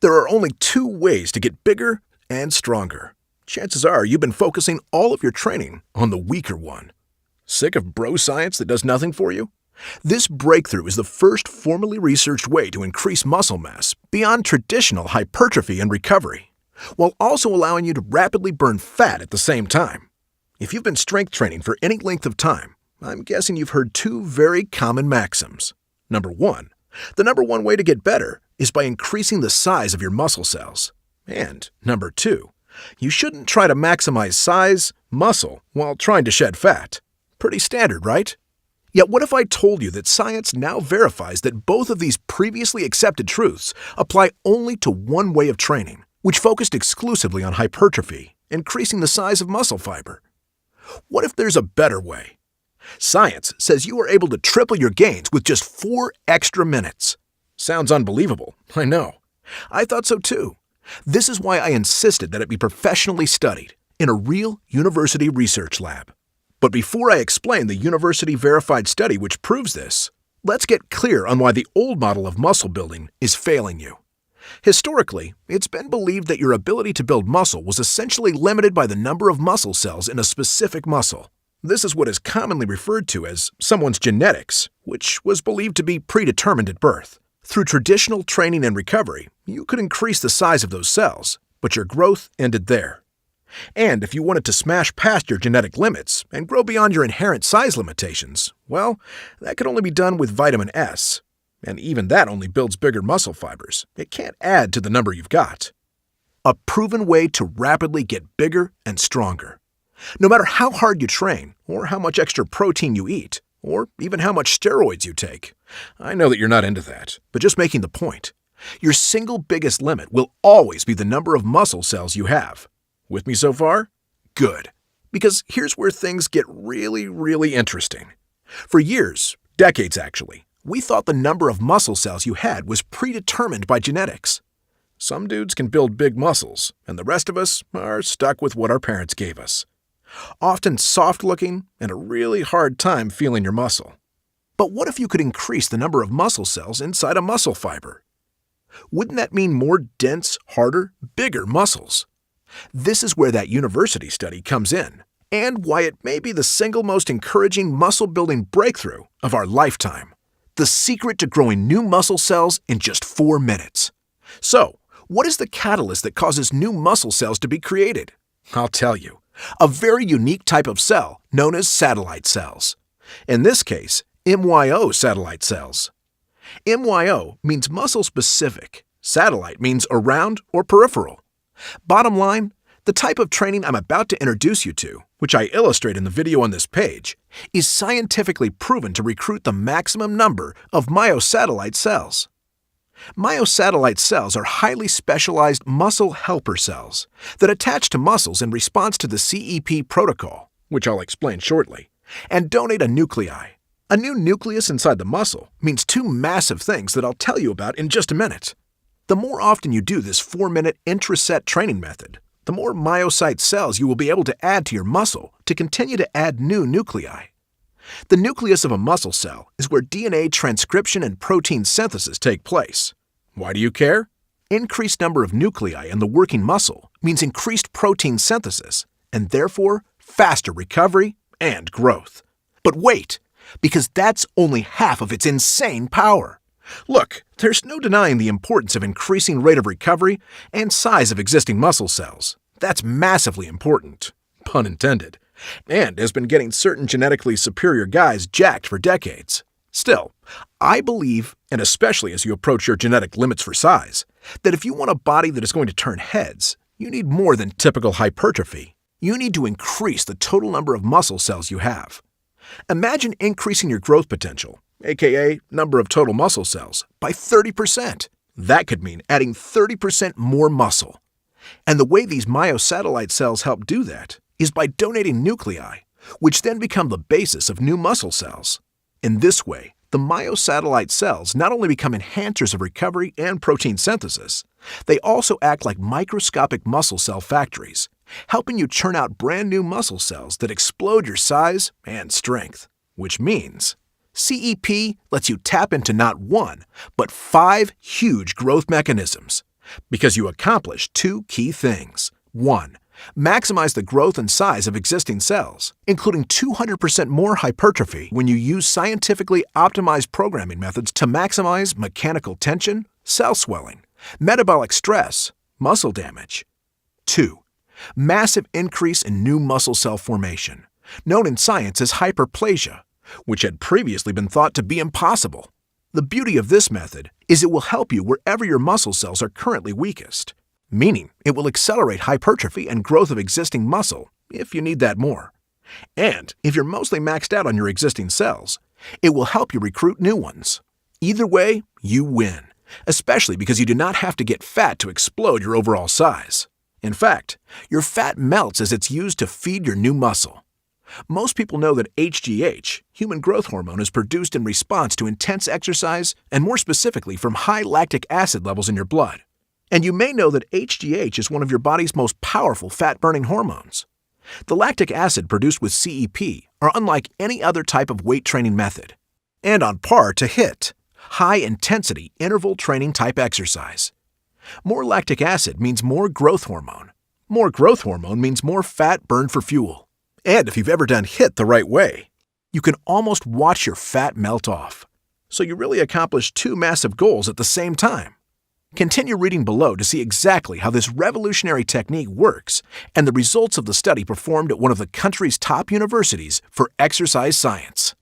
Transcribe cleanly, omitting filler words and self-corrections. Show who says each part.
Speaker 1: There are only two ways to get bigger and stronger. Chances are you've been focusing all of your training on the weaker one. Sick of bro science that does nothing for you? This breakthrough is the first formally researched way to increase muscle mass beyond traditional hypertrophy and recovery, while also allowing you to rapidly burn fat at the same time. If you've been strength training for any length of time, I'm guessing you've heard two very common maxims. Number one, the number one way to get better is by increasing the size of your muscle cells. And number two, you shouldn't try to maximize size, muscle, while trying to shed fat. Pretty standard, right? Yet what if I told you that science now verifies that both of these previously accepted truths apply only to one way of training, which focused exclusively on hypertrophy, increasing the size of muscle fiber? What if there's a better way? Science says you are able to triple your gains with just 4 extra minutes. Sounds unbelievable, I know. I thought so too. This is why I insisted that it be professionally studied in a real university research lab. But before I explain the university-verified study which proves this, let's get clear on why the old model of muscle building is failing you. Historically, it's been believed that your ability to build muscle was essentially limited by the number of muscle cells in a specific muscle. This is what is commonly referred to as someone's genetics, which was believed to be predetermined at birth. Through traditional training and recovery, you could increase the size of those cells, but your growth ended there. And if you wanted to smash past your genetic limits and grow beyond your inherent size limitations, well, that could only be done with vitamin S. And even that only builds bigger muscle fibers. It can't add to the number you've got. A proven way to rapidly get bigger and stronger. No matter how hard you train, or how much extra protein you eat, or even how much steroids you take. I know that you're not into that, but just making the point. Your single biggest limit will always be the number of muscle cells you have. With me so far? Good. Because here's where things get really interesting. For years, decades actually, we thought the number of muscle cells you had was predetermined by genetics. Some dudes can build big muscles, and the rest of us are stuck with what our parents gave us. Often soft-looking and a really hard time feeling your muscle. But what if you could increase the number of muscle cells inside a muscle fiber? Wouldn't that mean more dense, harder, bigger muscles? This is where that university study comes in, and why it may be the single most encouraging muscle-building breakthrough of our lifetime. The secret to growing new muscle cells in just 4 minutes. So, what is the catalyst that causes new muscle cells to be created? I'll tell you. A very unique type of cell known as satellite cells. In this case, MYO satellite cells. MYO means muscle-specific. Satellite means around or peripheral. Bottom line, the type of training I'm about to introduce you to, which I illustrate in the video on this page, is scientifically proven to recruit the maximum number of myosatellite cells. Myosatellite cells are highly specialized muscle helper cells that attach to muscles in response to the CEP protocol, which I'll explain shortly, and donate a nuclei. A new nucleus inside the muscle means 2 massive things that I'll tell you about in just a minute. The more often you do this 4-minute intraset training method, the more myocyte cells you will be able to add to your muscle to continue to add new nuclei. The nucleus of a muscle cell is where DNA transcription and protein synthesis take place. Why do you care? Increased number of nuclei in the working muscle means increased protein synthesis, and therefore faster recovery and growth. But wait, because that's only half of its insane power. Look, there's no denying the importance of increasing rate of recovery and size of existing muscle cells. That's massively important, pun intended, and has been getting certain genetically superior guys jacked for decades. Still, I believe, and especially as you approach your genetic limits for size, that if you want a body that is going to turn heads, you need more than typical hypertrophy. You need to increase the total number of muscle cells you have. Imagine increasing your growth potential, aka number of total muscle cells, by 30%. That could mean adding 30% more muscle. And the way these myosatellite cells help do that is by donating nuclei, which then become the basis of new muscle cells. In this way, the myosatellite cells not only become enhancers of recovery and protein synthesis, they also act like microscopic muscle cell factories, helping you churn out brand new muscle cells that explode your size and strength. Which means CEP lets you tap into not 1, but 5 huge growth mechanisms. Because you accomplish two key things. 1. Maximize the growth and size of existing cells, including 200% more hypertrophy when you use scientifically optimized programming methods to maximize mechanical tension, cell swelling, metabolic stress, muscle damage. 2. Massive increase in new muscle cell formation, known in science as hyperplasia, which had previously been thought to be impossible. The beauty of this method is it will help you wherever your muscle cells are currently weakest, meaning it will accelerate hypertrophy and growth of existing muscle if you need that more. And if you're mostly maxed out on your existing cells, it will help you recruit new ones. Either way, you win, especially because you do not have to get fat to explode your overall size. In fact, your fat melts as it's used to feed your new muscle. Most people know that HGH, human growth hormone, is produced in response to intense exercise and more specifically from high lactic acid levels in your blood. And you may know that HGH is one of your body's most powerful fat-burning hormones. The lactic acid produced with CEP are unlike any other type of weight training method, and on par to HIIT, high-intensity interval training type exercise. More lactic acid means more growth hormone. More growth hormone means more fat burned for fuel. And if you've ever done HIIT the right way, you can almost watch your fat melt off. So you really accomplish two massive goals at the same time. Continue reading below to see exactly how this revolutionary technique works and the results of the study performed at one of the country's top universities for exercise science.